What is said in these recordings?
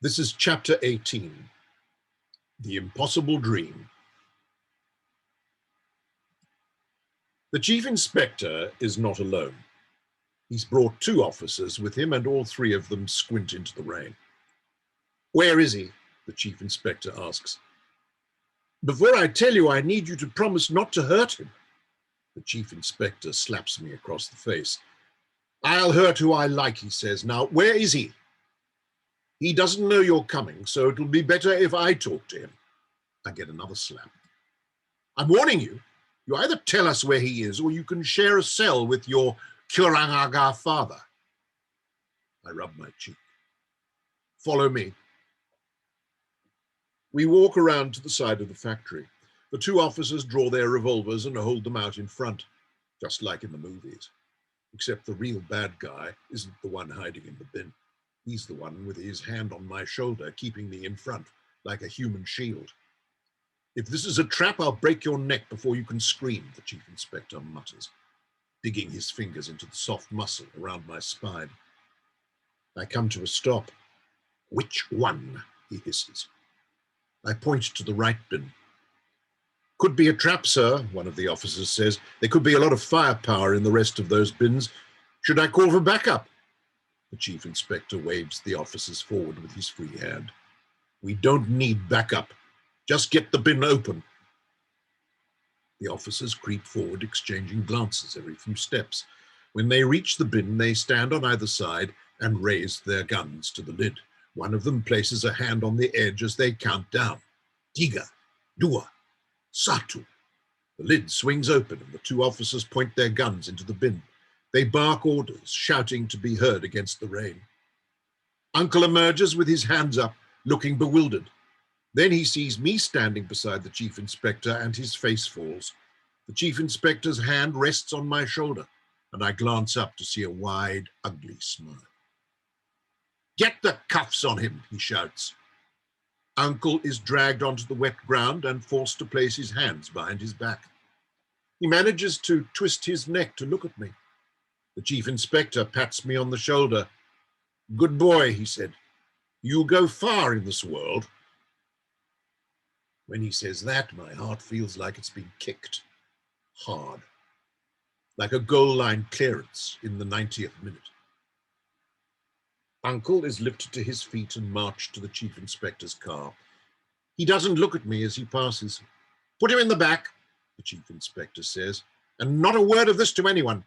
This is Chapter 18, The Impossible Dream. The Chief Inspector is not alone. He's brought two officers with him, and all three of them squint into the rain. "Where is he?" the Chief Inspector asks. "Before I tell you, I need you to promise not to hurt him." The Chief Inspector slaps me across the face. "I'll hurt who I like," he says. "Now, where is he?" "He doesn't know you're coming, so it'll be better if I talk to him." I get another slap. "I'm warning you. You either tell us where he is, or you can share a cell with your Kuranaga father." I rub my cheek. "Follow me." We walk around to the side of the factory. The two officers draw their revolvers and hold them out in front, just like in the movies. Except the real bad guy isn't the one hiding in the bin. He's the one with his hand on my shoulder, keeping me in front, like a human shield. "If this is a trap, I'll break your neck before you can scream," the Chief Inspector mutters, digging his fingers into the soft muscle around my spine. I come to a stop. "Which one?" he hisses. I point to the right bin. "Could be a trap, sir," one of the officers says. "There could be a lot of firepower in the rest of those bins. Should I call for backup?" The Chief Inspector waves the officers forward with his free hand. "We don't need backup. Just get the bin open." The officers creep forward, exchanging glances every few steps. When they reach the bin, they stand on either side and raise their guns to the lid. One of them places a hand on the edge as they count down. "Tiga, dua, satu." The lid swings open and the two officers point their guns into the bin. They bark orders, shouting to be heard against the rain. Uncle emerges with his hands up, looking bewildered. Then he sees me standing beside the Chief Inspector and his face falls. The Chief Inspector's hand rests on my shoulder, and I glance up to see a wide, ugly smile. "Get the cuffs on him," he shouts. Uncle is dragged onto the wet ground and forced to place his hands behind his back. He manages to twist his neck to look at me. The Chief Inspector pats me on the shoulder. "Good boy," he said. "You'll go far in this world." When he says that, my heart feels like it's been kicked hard, like a goal line clearance in the 90th minute. Uncle is lifted to his feet and marched to the Chief Inspector's car. He doesn't look at me as he passes. "Put him in the back," the Chief Inspector says, "and not a word of this to anyone."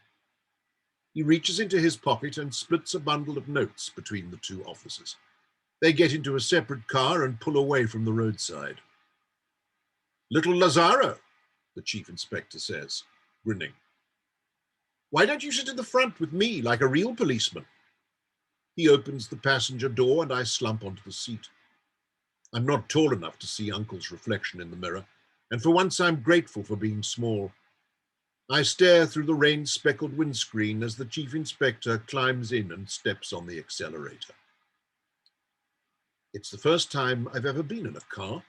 He reaches into his pocket and splits a bundle of notes between the two officers. They get into a separate car and pull away from the roadside. "Little Lazaro," the Chief Inspector says, grinning. "Why don't you sit in the front with me like a real policeman?" He opens the passenger door and I slump onto the seat. I'm not tall enough to see Uncle's reflection in the mirror, and for once I'm grateful for being small. I stare through the rain-speckled windscreen as the Chief Inspector climbs in and steps on the accelerator. It's the first time I've ever been in a car.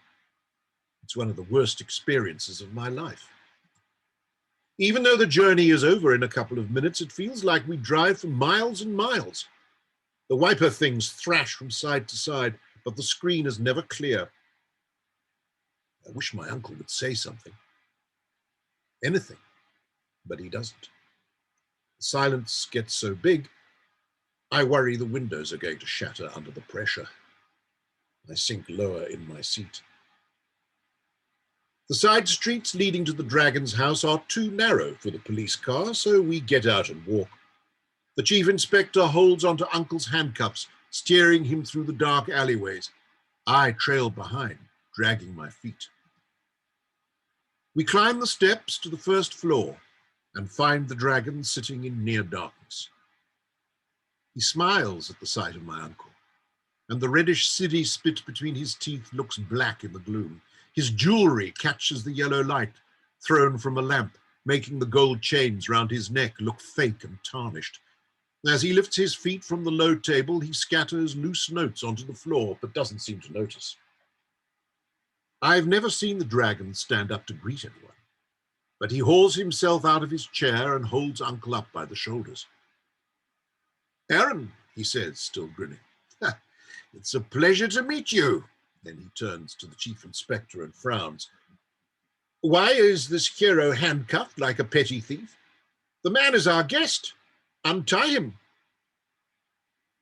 It's one of the worst experiences of my life. Even though the journey is over in a couple of minutes, it feels like we drive for miles and miles. The wiper things thrash from side to side, but the screen is never clear. I wish my uncle would say something. Anything. But he doesn't. The silence gets so big, I worry the windows are going to shatter under the pressure. I sink lower in my seat. The side streets leading to the Dragon's house are too narrow for the police car, so we get out and walk. The Chief Inspector holds onto Uncle's handcuffs, steering him through the dark alleyways. I trail behind, dragging my feet. We climb the steps to the first floor and find the Dragon sitting in near darkness. He smiles at the sight of my uncle, and the reddish city spit between his teeth looks black in the gloom. His jewelry catches the yellow light thrown from a lamp, making the gold chains round his neck look fake and tarnished. As he lifts his feet from the low table, he scatters loose notes onto the floor, but doesn't seem to notice. I've never seen the Dragon stand up to greet anyone, but he hauls himself out of his chair and holds Uncle up by the shoulders. "Aaron," he says, still grinning. It's a pleasure to meet you. Then he turns to the chief inspector and frowns. Why is this hero handcuffed like a petty thief? The man is our guest. Untie him.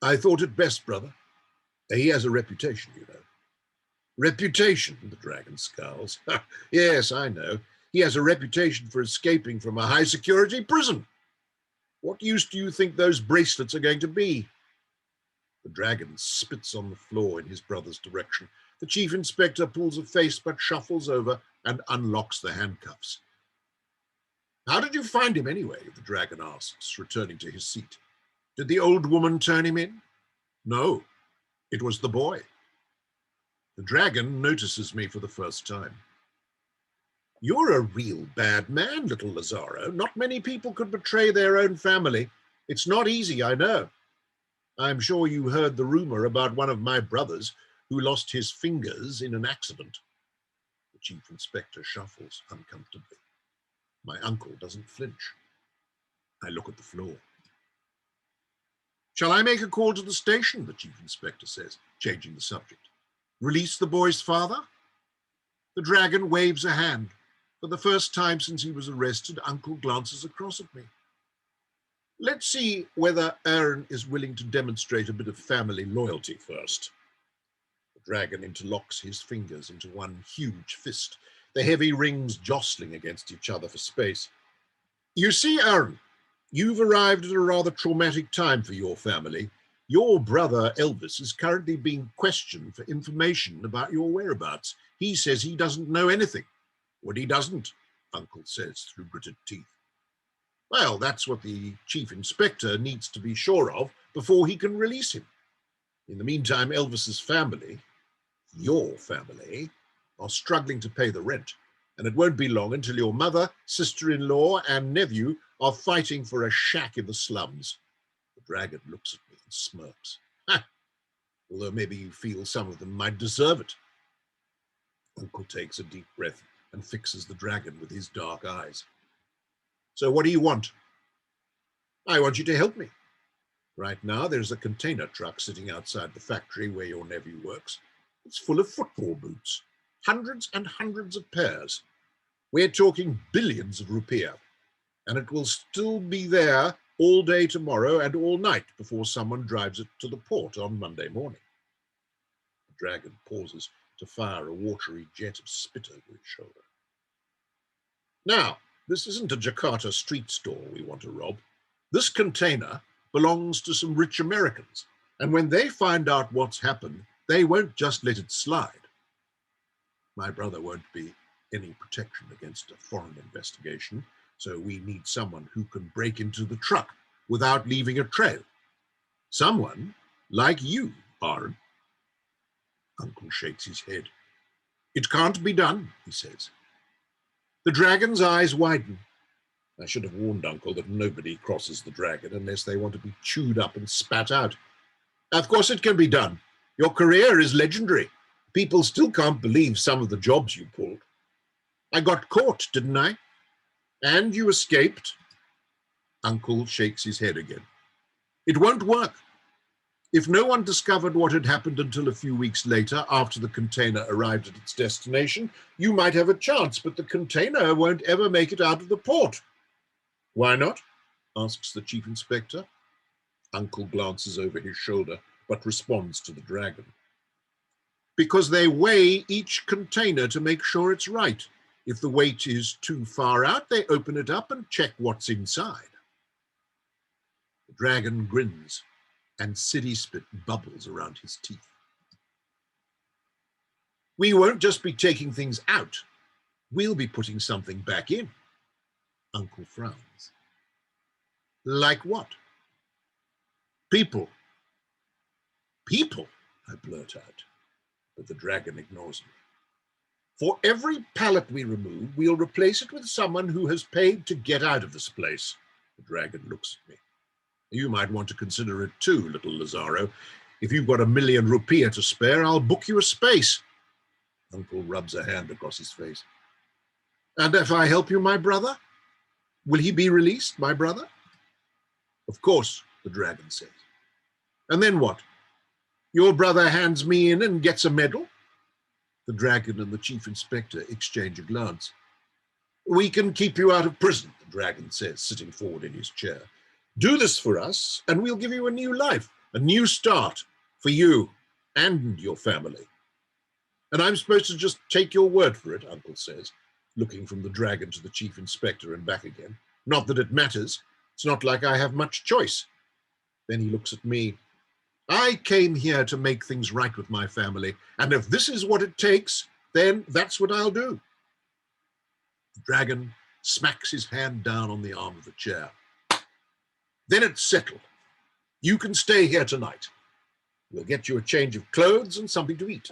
I thought it best, brother. He has a reputation, you know. Reputation, the dragon scowls. Yes, I know. He has a reputation for escaping from a high-security prison. What use do you think those bracelets are going to be? The dragon spits on the floor in his brother's direction. The chief inspector pulls a face but shuffles over and unlocks the handcuffs. How did you find him anyway? The dragon asks, returning to his seat. Did the old woman turn him in? No, it was the boy. The dragon notices me for the first time. You're a real bad man, little Lazaro. Not many people could betray their own family. It's not easy, I know. I'm sure you heard the rumor about one of my brothers who lost his fingers in an accident. The chief inspector shuffles uncomfortably. My uncle doesn't flinch. I look at the floor. Shall I make a call to the station? The chief inspector says, changing the subject. Release the boy's father? The dragon waves a hand. For the first time since he was arrested, Uncle glances across at me. Let's see whether Aaron is willing to demonstrate a bit of family loyalty first. The dragon interlocks his fingers into one huge fist, the heavy rings jostling against each other for space. You see, Aaron, you've arrived at a rather traumatic time for your family. Your brother Elvis is currently being questioned for information about your whereabouts. He says he doesn't know anything. What he doesn't, Uncle says through gritted teeth. Well, that's what the chief inspector needs to be sure of before he can release him. In the meantime, Elvis's family, your family, are struggling to pay the rent, and it won't be long until your mother, sister-in-law, and nephew are fighting for a shack in the slums. The dragon looks at me and smirks. Ha! Although maybe you feel some of them might deserve it. Uncle takes a deep breath and fixes the dragon with his dark eyes. So what do you want? I want you to help me. Right now, there's a container truck sitting outside the factory where your nephew works. It's full of football boots, hundreds and hundreds of pairs. We're talking billions of rupiah, and it will still be there all day tomorrow and all night before someone drives it to the port on Monday morning. The dragon pauses to fire a watery jet of spit over his shoulder. Now, this isn't a Jakarta street stall we want to rob. This container belongs to some rich Americans, and when they find out what's happened, they won't just let it slide. My brother won't be any protection against a foreign investigation, so we need someone who can break into the truck without leaving a trail. Someone like you, Aaron. Uncle shakes his head. It can't be done, he says. The dragon's eyes widen. I should have warned Uncle that nobody crosses the dragon unless they want to be chewed up and spat out. Of course it can be done. Your career is legendary. People still can't believe some of the jobs you pulled. I got caught, didn't I? And you escaped. Uncle shakes his head again. It won't work. If no one discovered what had happened until a few weeks later, after the container arrived at its destination, you might have a chance, but the container won't ever make it out of the port. Why not? Asks the chief inspector. Uncle glances over his shoulder, but responds to the dragon. Because they weigh each container to make sure it's right. If the weight is too far out, they open it up and check what's inside. The dragon grins, and city spit bubbles around his teeth. We won't just be taking things out. We'll be putting something back in. Uncle frowns. Like what? People. People, I blurt out, but the dragon ignores me. For every pallet we remove, we'll replace it with someone who has paid to get out of this place. The dragon looks at me. You might want to consider it too, little Lazaro. If you've got 1 million rupiah to spare, I'll book you a space. Uncle rubs a hand across his face. And if I help you, my brother? Will he be released, my brother? Of course, the dragon says. And then what? Your brother hands me in and gets a medal? The dragon and the chief inspector exchange a glance. We can keep you out of prison, the dragon says, sitting forward in his chair. Do this for us, and we'll give you a new life, a new start for you and your family. And I'm supposed to just take your word for it, Uncle says, looking from the dragon to the chief inspector and back again. Not that it matters. It's not like I have much choice. Then he looks at me. I came here to make things right with my family, and if this is what it takes, then that's what I'll do. The dragon smacks his hand down on the arm of the chair. Then it's settled. You can stay here tonight. We'll get you a change of clothes and something to eat.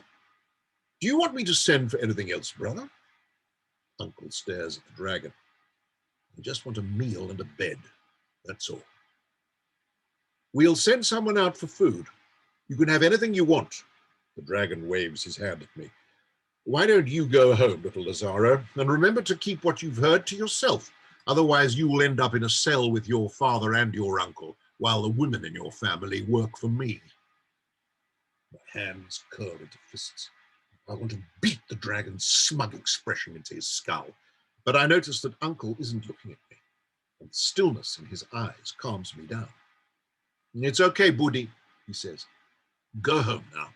Do you want me to send for anything else, brother? Uncle stares at the dragon. I just want a meal and a bed, that's all. We'll send someone out for food. You can have anything you want. The dragon waves his hand at me. Why don't you go home, little Lazaro, and remember to keep what you've heard to yourself. Otherwise, you will end up in a cell with your father and your uncle, while the women in your family work for me. My hands curl into fists. I want to beat the dragon's smug expression into his skull, but I notice that Uncle isn't looking at me, and the stillness in his eyes calms me down. It's okay, Buddy, he says. Go home now.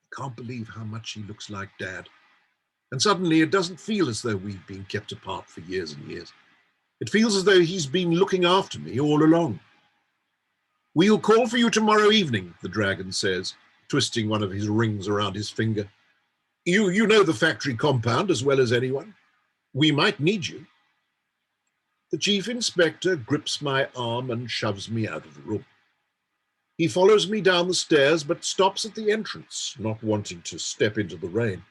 I can't believe how much he looks like Dad. And suddenly it doesn't feel as though we've been kept apart for years and years. It feels as though he's been looking after me all along. We'll call for you tomorrow evening, the dragon says, twisting one of his rings around his finger. You know the factory compound as well as anyone. We might need you. The chief inspector grips my arm and shoves me out of the room. He follows me down the stairs, but stops at the entrance, not wanting to step into the rain.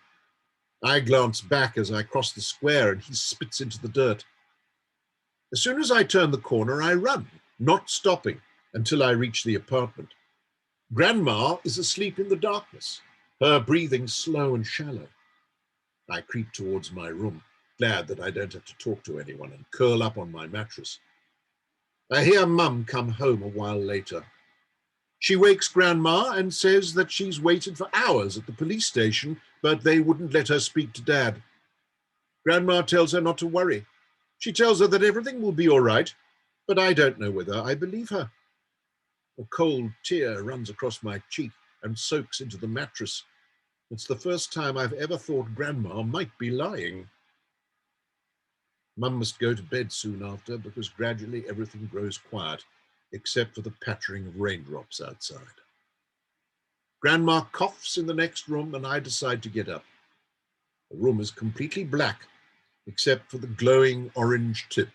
I glance back as I cross the square and he spits into the dirt. As soon as I turn the corner, I run, not stopping until I reach the apartment. Grandma is asleep in the darkness, her breathing slow and shallow. I creep towards my room, glad that I don't have to talk to anyone, and curl up on my mattress. I hear Mum come home a while later. She wakes Grandma and says that she's waited for hours at the police station, but they wouldn't let her speak to Dad. Grandma tells her not to worry. She tells her that everything will be all right, but I don't know whether I believe her. A cold tear runs across my cheek and soaks into the mattress. It's the first time I've ever thought Grandma might be lying. Mum must go to bed soon after because gradually everything grows quiet, except for the pattering of raindrops outside. Grandma coughs in the next room and I decide to get up. The room is completely black, except for the glowing orange tip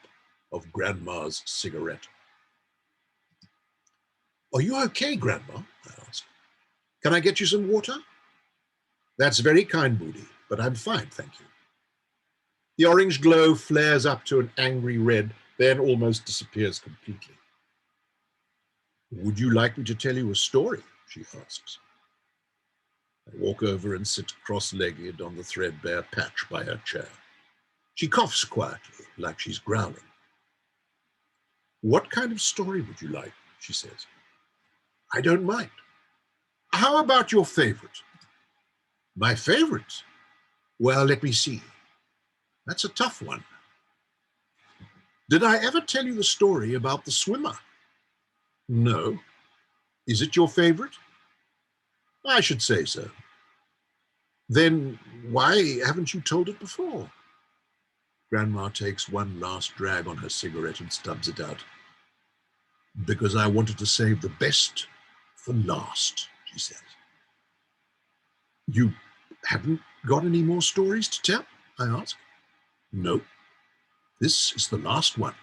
of Grandma's cigarette. Are you okay, Grandma? I ask. Can I get you some water? That's very kind, Moody, but I'm fine, thank you. The orange glow flares up to an angry red, then almost disappears completely. Would you like me to tell you a story? She asks. I walk over and sit cross-legged on the threadbare patch by her chair. She coughs quietly, like she's growling. What kind of story would you like? She says. I don't mind. How about your favorite? My favorite? Well, let me see. That's a tough one. Did I ever tell you the story about the swimmer? No. Is it your favorite? I should say so. Then why haven't you told it before? Grandma takes one last drag on her cigarette and stubs it out. Because I wanted to save the best for last, she says. You haven't got any more stories to tell? I ask. No. This is the last one.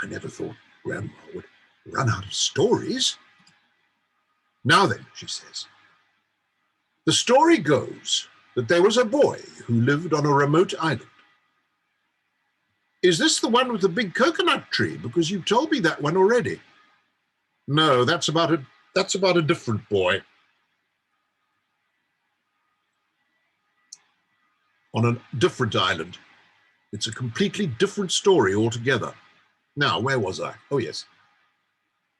I never thought Grandma would run out of stories. Now then, she says. The story goes that there was a boy who lived on a remote island. Is this the one with the big coconut tree? Because you told me that one already. No, that's about a different boy. On a different island. It's a completely different story altogether. Now, where was I? Oh, yes.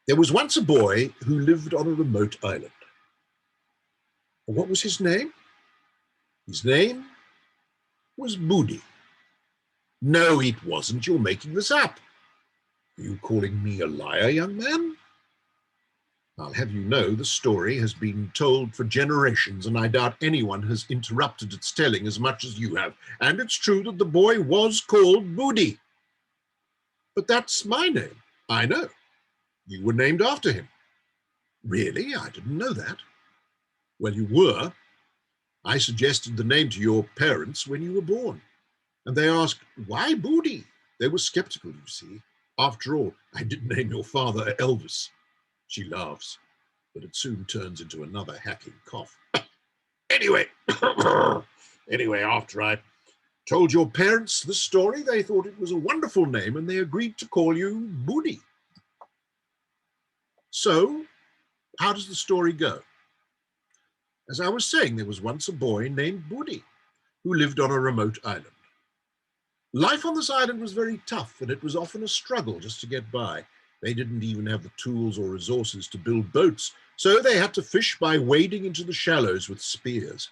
There was once a boy who lived on a remote island. What was his name? His name was Boody. No, it wasn't. You're making this up. Are you calling me a liar, young man? I'll have you know the story has been told for generations, and I doubt anyone has interrupted its telling as much as you have. And it's true that the boy was called Boody. But that's my name. I know. You were named after him. Really? I didn't know that. Well, you were. I suggested the name to your parents when you were born. And they asked, why Boody? They were skeptical, you see. After all, I didn't name your father Elvis. She laughs, but it soon turns into another hacking cough. Anyway, after I told your parents the story, they thought it was a wonderful name and they agreed to call you Boody. So, how does the story go? As I was saying, there was once a boy named Boody who lived on a remote island. Life on this island was very tough, and it was often a struggle just to get by. They didn't even have the tools or resources to build boats, so they had to fish by wading into the shallows with spears.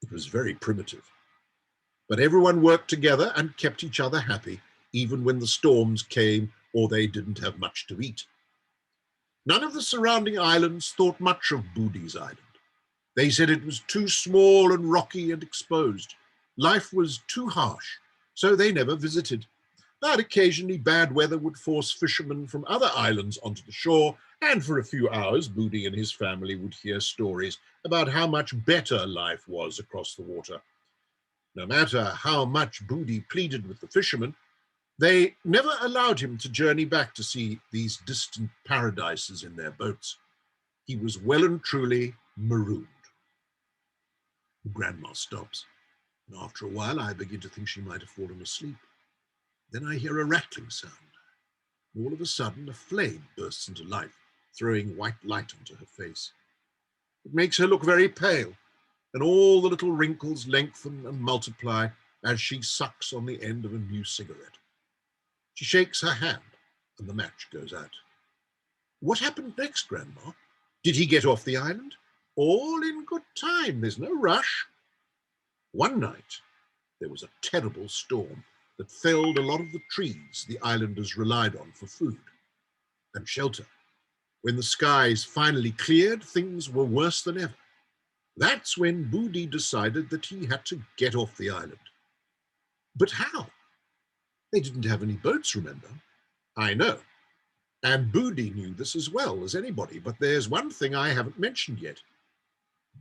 It was very primitive. But everyone worked together and kept each other happy, even when the storms came or they didn't have much to eat. None of the surrounding islands thought much of Boody's island. They said it was too small and rocky and exposed. Life was too harsh, so they never visited. But occasionally bad weather would force fishermen from other islands onto the shore, and for a few hours, Boody and his family would hear stories about how much better life was across the water. No matter how much Boody pleaded with the fishermen, they never allowed him to journey back to see these distant paradises in their boats. He was well and truly marooned. Grandma stops, and after a while I begin to think she might have fallen asleep. Then I hear a rattling sound. All of a sudden, a flame bursts into life, throwing white light onto her face. It makes her look very pale, and all the little wrinkles lengthen and multiply as she sucks on the end of a new cigarette. She shakes her hand, and the match goes out. What happened next, Grandma? Did he get off the island? All in good time. There's no rush. One night, there was a terrible storm that felled a lot of the trees the islanders relied on for food and shelter. When the skies finally cleared, things were worse than ever. That's when Boody decided that he had to get off the island. But how? They didn't have any boats, remember? I know. And Boody knew this as well as anybody, but there's one thing I haven't mentioned yet.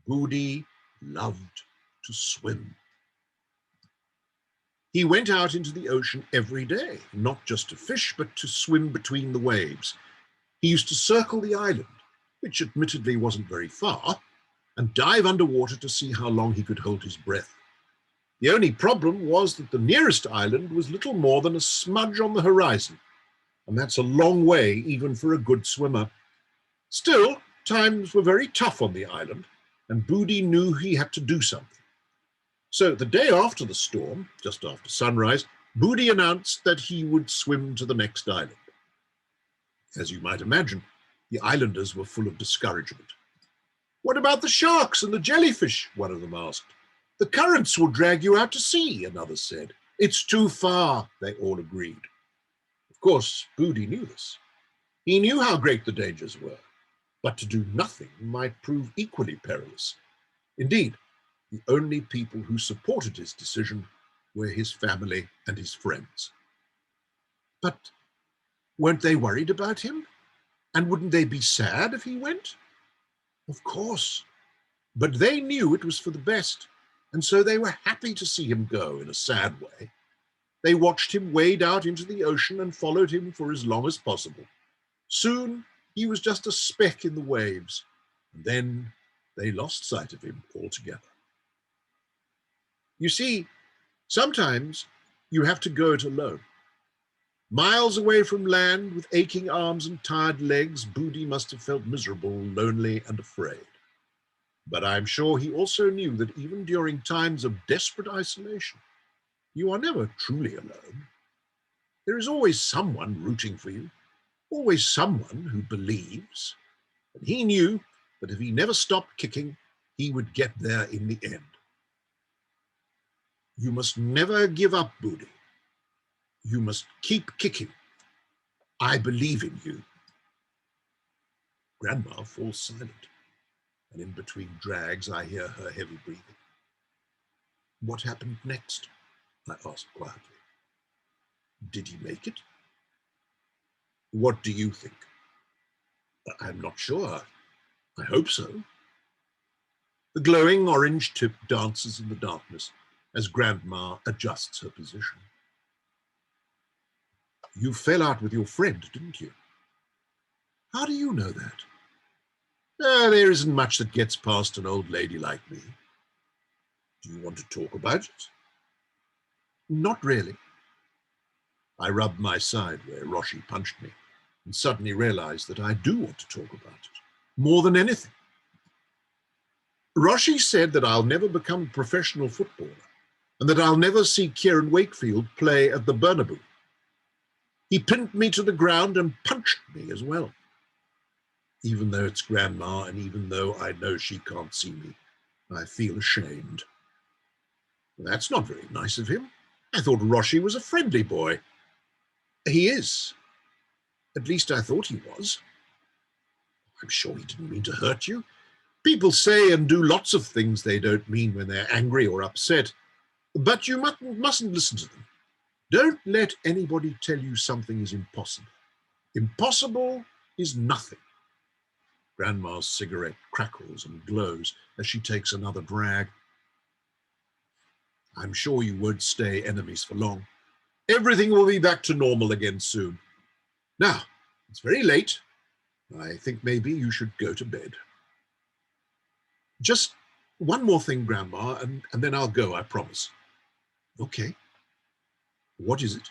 Boody loved to swim. He went out into the ocean every day, not just to fish, but to swim between the waves. He used to circle the island, which admittedly wasn't very far, and dive underwater to see how long he could hold his breath. The only problem was that the nearest island was little more than a smudge on the horizon, and that's a long way even for a good swimmer. Still, times were very tough on the island, and Boody knew he had to do something. So the day after the storm, just after sunrise, Boody announced that he would swim to the next island. As you might imagine, the islanders were full of discouragement. What about the sharks and the jellyfish? One of them asked. The currents will drag you out to sea, another said. It's too far, they all agreed. Of course, Boody knew this. He knew how great the dangers were, but to do nothing might prove equally perilous. Indeed, the only people who supported his decision were his family and his friends. But weren't they worried about him? And wouldn't they be sad if he went? Of course. But they knew it was for the best, and so they were happy to see him go in a sad way. They watched him wade out into the ocean and followed him for as long as possible. Soon, he was just a speck in the waves, and then they lost sight of him altogether. You see, sometimes you have to go it alone. Miles away from land, with aching arms and tired legs, Boody must have felt miserable, lonely, and afraid. But I'm sure he also knew that even during times of desperate isolation, you are never truly alone. There is always someone rooting for you, Always someone who believes, and he knew that if he never stopped kicking, he would get there in the end. You must never give up, Budi. You must keep kicking. I believe in you. Grandma falls silent, and in between drags, I hear her heavy breathing. What happened next? I asked quietly. Did he make it? What do you think? I'm not sure. I hope so. The glowing orange tip dances in the darkness as Grandma adjusts her position. You fell out with your friend, didn't you? How do you know that? There isn't much that gets past an old lady like me. Do you want to talk about it? Not really. I rubbed my side where Roshi punched me and suddenly realized that I do want to talk about it, more than anything. Roshi said that I'll never become a professional footballer and that I'll never see Kieran Wakefield play at the Bernabeu. He pinned me to the ground and punched me as well. Even though it's Grandma and even though I know she can't see me, I feel ashamed. That's not very nice of him. I thought Roshi was a friendly boy. He is. At least I thought he was. I'm sure he didn't mean to hurt you. People say and do lots of things they don't mean when they're angry or upset, but you mustn't listen to them. Don't let anybody tell you something is impossible. Impossible is nothing. Grandma's cigarette crackles and glows as she takes another drag. I'm sure you won't stay enemies for long. Everything will be back to normal again soon. Now, it's very late. I think maybe you should go to bed. Just one more thing, Grandma, and then I'll go, I promise. Okay. What is it?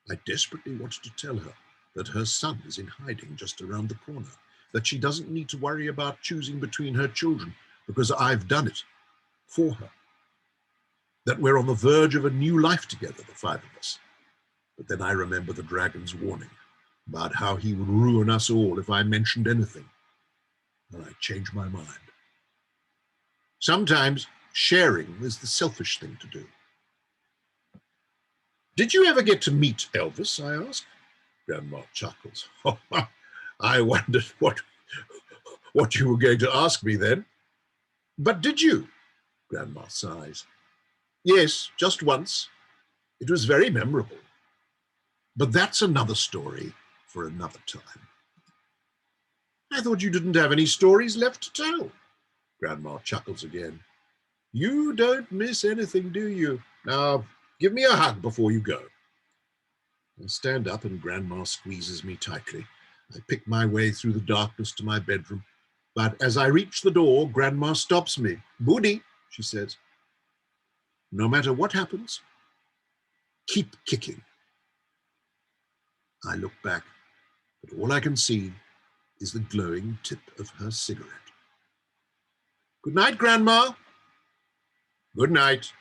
I desperately wanted to tell her that her son is in hiding just around the corner, that she doesn't need to worry about choosing between her children because I've done it for her, that we're on the verge of a new life together, the five of us. But then I remember the dragon's warning about how he would ruin us all if I mentioned anything, and I changed my mind. Sometimes sharing is the selfish thing to do. Did you ever get to meet Elvis? I asked. Grandma chuckles. I wondered what you were going to ask me then. But did you? Grandma sighs. Yes, just once. It was very memorable. But that's another story for another time. I thought you didn't have any stories left to tell. Grandma chuckles again. You don't miss anything, do you? Now, give me a hug before you go. I stand up and Grandma squeezes me tightly. I pick my way through the darkness to my bedroom. But as I reach the door, Grandma stops me. Budi, she says, no matter what happens, keep kicking. I look back, but all I can see is the glowing tip of her cigarette. Good night, Grandma. Good night.